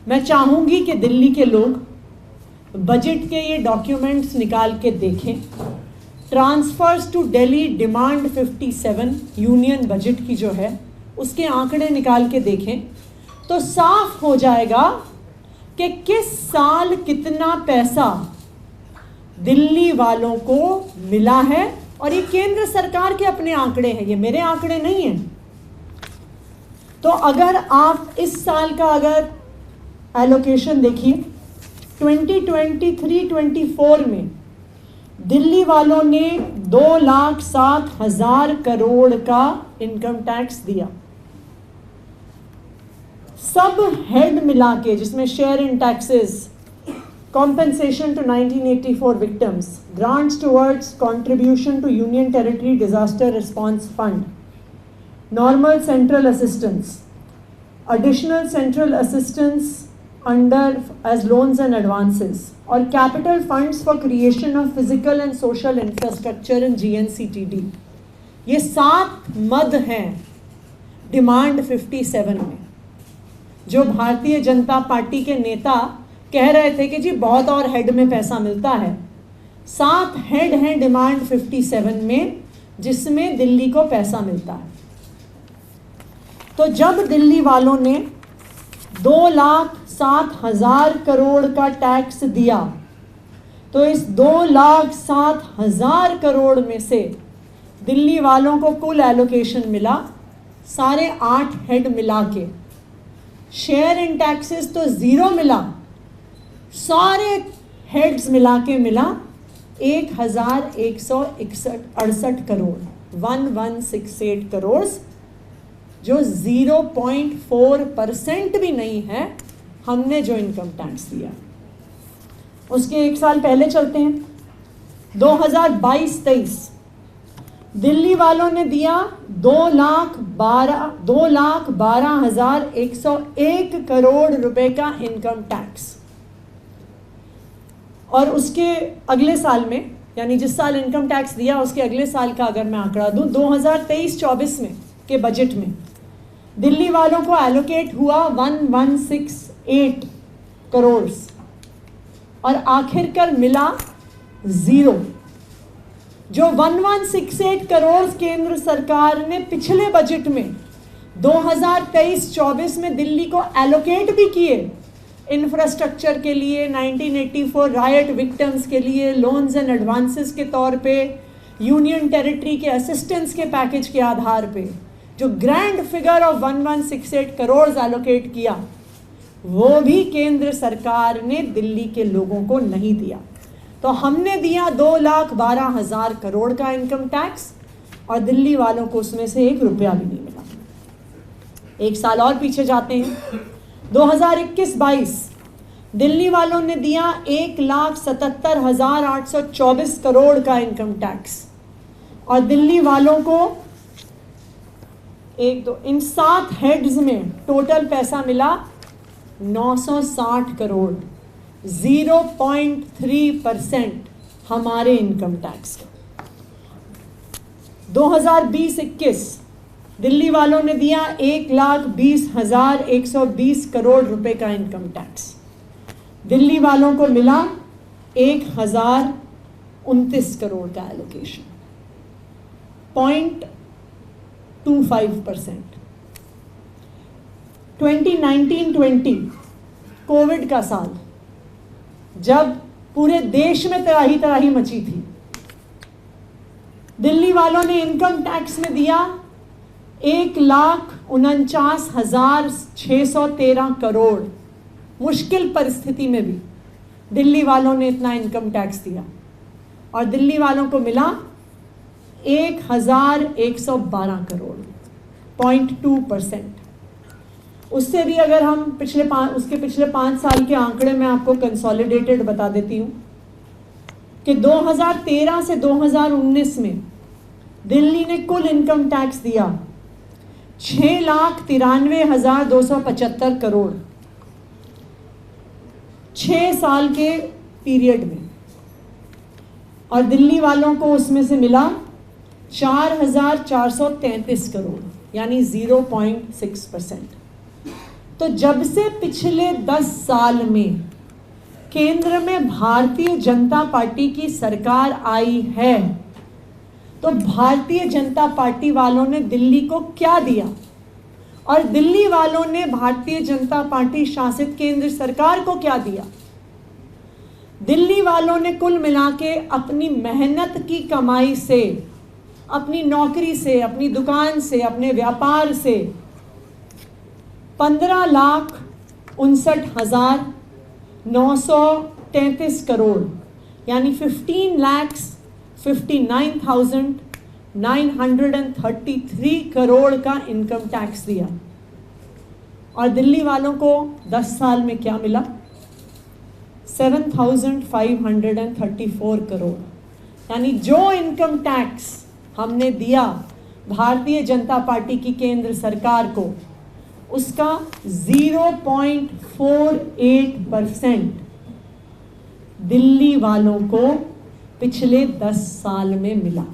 मैं चाहूँगी कि दिल्ली के लोग बजट के ये डॉक्यूमेंट्स निकाल के देखें। Transfers to Delhi demand 57 union budget की जो है उसके आंकड़े निकाल के देखें तो साफ हो जाएगा कि किस साल कितना पैसा दिल्ली वालों को मिला है। और ये केंद्र सरकार के अपने आंकड़े हैं, ये मेरे आंकड़े नहीं हैं। तो अगर आप इस साल का अगर एलोकेशन देखिए 2023-24 में दिल्ली वालों ने 2,07,000 करोड़ का इनकम टैक्स दिया। सब हेड मिला के, जिसमें share in taxes, compensation to 1984 victims, grants towards contribution to Union Territory Disaster Response Fund, normal central assistance, additional central assistance under as loans and advances, or capital funds for creation of physical and social infrastructure in GNCTD. ये 7 मद हैं demand 57 में, जो Bharatiya Janata party के नेता कह रहे थे कि जी बहुत और हेड में पैसा मिलता है। 7 हेड हैं डिमांड 57 में जिसमें दिल्ली को पैसा मिलता है। तो जब दिल्ली वालों ने 2,07,000 करोड़ का टैक्स दिया तो इस 2,07,000 करोड़ में से दिल्ली वालों को कुल एलोकेशन मिला 8.5 हेड मिला के। शेयर इन टैक्सेस तो 0 मिला, सारे हेड्स मिला के मिला 1,168 करोड़ 1168 करोड़, जो 0.4% भी नहीं है हमने जो इनकम टैक्स दिया। उसके एक साल पहले चलते हैं, 2022-23 दिल्ली वालों ने दिया 2,12,101 करोड़ रुपए का इनकम टैक्स। और उसके अगले साल में, यानी जिस साल इनकम टैक्स दिया उसके अगले साल का अगर मैं आंकड़ा दूं 2023-24 में के बजट में दिल्ली वालों को एलोकेट हुआ 1,168 करोड़ और आखिरकार मिला 0। जो 1,168 करोड़ केंद्र सरकार ने पिछले बजट में 2023-24 में दिल्ली को एलोकेट भी किए इंफ्रास्ट्रक्चर के लिए, 1984 रायट विक्टिम्स के लिए लोन्स एंड एडवांसेस के तौर पे, यूनियन टेरिटरी के असिस्टेंस के पैकेज के आधार पे, जो grand figure of 1,168 crore allocate किया वो भी केंद्र सरकार ने दिल्ली के लोगों को नहीं दिया। तो हमने दिया 2,12,000 करोड़ का इनकम टैक्स और दिल्ली वालों को उसमें से 1 रुपया भी नहीं मिला। एक साल और पीछे जाते हैं, 2021-22 दिल्ली वालों ने दिया 1,77,824 करोड़ का इनकम टैक्स और दिल्ली वालों को इन 7 हेड्स में टोटल पैसा मिला 960 करोड़, 0.3% हमारे इनकम टैक्स का। 2020-21 दिल्ली वालों ने दिया 1,20,120 करोड़ रुपए का इनकम टैक्स। दिल्ली वालों को मिला 1,029 करोड़ का एलोकेशन, 0.25%। 2019-20 कोविड का साल, जब पूरे देश में तराही तराही मची थी, दिल्ली वालों ने इनकम टैक्स में दिया 1,49,613 करोड़। मुश्किल परिस्थिति में भी दिल्ली वालों ने इतना इनकम टैक्स दिया और दिल्ली वालों को मिला 1,112 करोड़, 0.2%। उससे भी अगर हम उसके पिछले 5 साल के आंकड़े में आपको कंसोलिडेटेड बता देती हूँ कि 2013 से 2019 में दिल्ली ने कुल इनकम टैक्स दिया 6,93,275 करोड़ 6 साल के पीरियड में, और दिल्ली वालों को उसमें से मिला 4,433 करोड़, यानी 0.6%। तो जब से पिछले 10 साल में केंद्र में भारतीय जनता पार्टी की सरकार आई है, तो भारतीय जनता पार्टी वालों ने दिल्ली को क्या दिया और दिल्ली वालों ने भारतीय जनता पार्टी शासित केंद्र सरकार को क्या दिया? दिल्ली वालों ने कुल मिला के अपनी मेहनत की कमाई से, अपनी नौकरी से, अपनी दुकान से, अपने व्यापार से 15,59,933 करोड़ यानी 15,59,933 करोड़ का इनकम टैक्स दिया। और दिल्ली वालों को 10 साल में क्या मिला? 7,534 करोड़। यानी जो इनकम टैक्स हमने दिया भारतीय जनता पार्टी की केंद्र सरकार को, उसका 0.48% दिल्ली वालों को पिछले 10 साल में मिला।